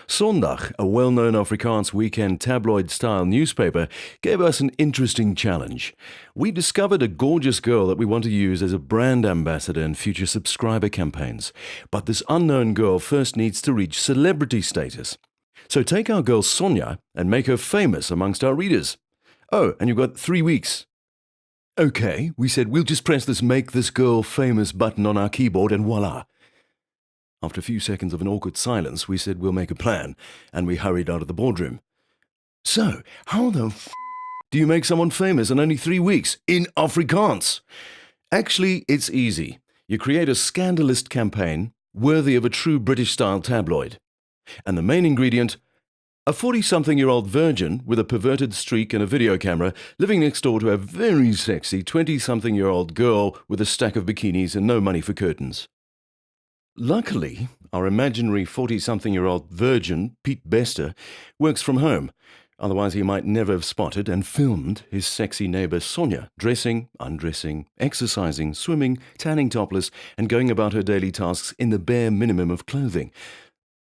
Sondag, a well-known Afrikaans weekend tabloid-style newspaper, gave us an interesting challenge. We discovered a gorgeous girl that we want to use as a brand ambassador in future subscriber campaigns. But this unknown girl first needs to reach celebrity status. So take our girl Sonja and make her famous amongst our readers. Oh, and you've got 3 weeks. Okay, we said we'll just press this Make This Girl Famous button on our keyboard and voila. After a few seconds of an awkward silence, we said we'll make a plan, and we hurried out of the boardroom. So, how the do you make someone famous in only 3 weeks? In Afrikaans? Actually, it's easy. You create a scandalous campaign worthy of a true British-style tabloid. And the main ingredient, a 40-something-year-old virgin with a perverted streak and a video camera living next door to a very sexy 20-something-year-old girl with a stack of bikinis and no money for curtains. Luckily, our imaginary 40-something-year-old virgin, Pete Bester, works from home. Otherwise, he might never have spotted and filmed his sexy neighbor Sonja dressing, undressing, exercising, swimming, tanning topless, and going about her daily tasks in the bare minimum of clothing.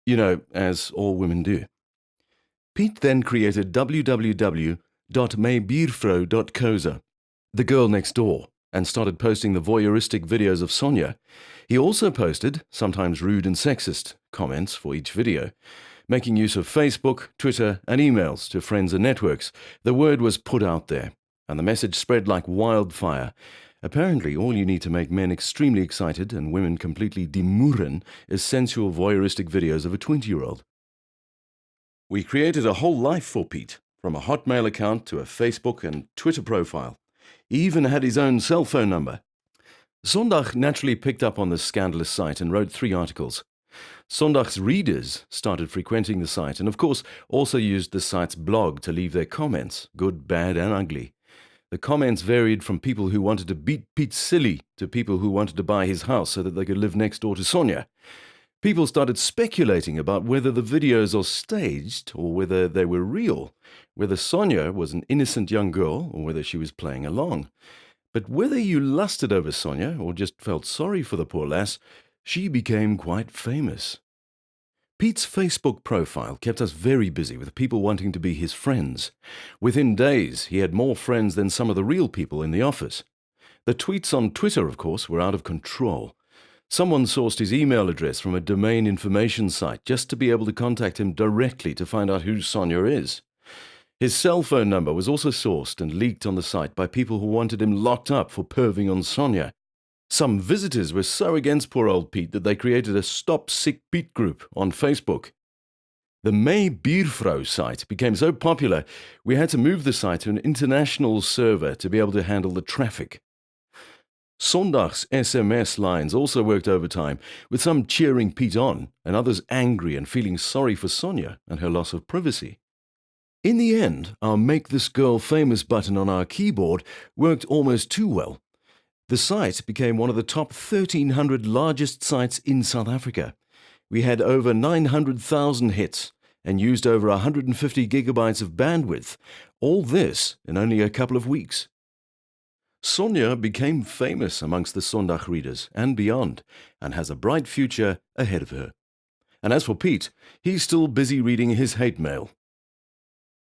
You know, as all women do. Pete then created www.myBuurvrou.co.za, the girl next door, and started posting the voyeuristic videos of Sonja. He also posted, sometimes rude and sexist, comments for each video. Making use of Facebook, Twitter, and emails to friends and networks, the word was put out there, and the message spread like wildfire. Apparently, all you need to make men extremely excited and women completely demoeren is sensual voyeuristic videos of a 20-year-old. We created a whole life for Pete, from a Hotmail account to a Facebook and Twitter profile. He even had his own cell phone number. Sondag naturally picked up on this scandalous site and wrote 3 articles. Sondag's readers started frequenting the site and, of course, also used the site's blog to leave their comments, good, bad, and ugly. The comments varied from people who wanted to beat Pete silly to people who wanted to buy his house so that they could live next door to Sonja. People started speculating about whether the videos are staged or whether they were real, whether Sonja was an innocent young girl or whether she was playing along. But whether you lusted over Sonja or just felt sorry for the poor lass, she became quite famous. Pete's Facebook profile kept us very busy with people wanting to be his friends. Within days, he had more friends than some of the real people in the office. The tweets on Twitter, of course, were out of control. Someone sourced his email address from a domain information site just to be able to contact him directly to find out who Sonja is. His cell phone number was also sourced and leaked on the site by people who wanted him locked up for perving on Sonja. Some visitors were so against poor old Pete that they created a Stop Sick Pete group on Facebook. The MyBuurvrou site became so popular, we had to move the site to an international server to be able to handle the traffic. Sondag's SMS lines also worked overtime, with some cheering Pete on and others angry and feeling sorry for Sonja and her loss of privacy. In the end, our Make This Girl Famous button on our keyboard worked almost too well. The site became one of the top 1,300 largest sites in South Africa. We had over 900,000 hits and used over 150 gigabytes of bandwidth, all this in only a couple of weeks. Sonja became famous amongst the Sondag readers and beyond, and has a bright future ahead of her. And as for Pete, he's still busy reading his hate mail.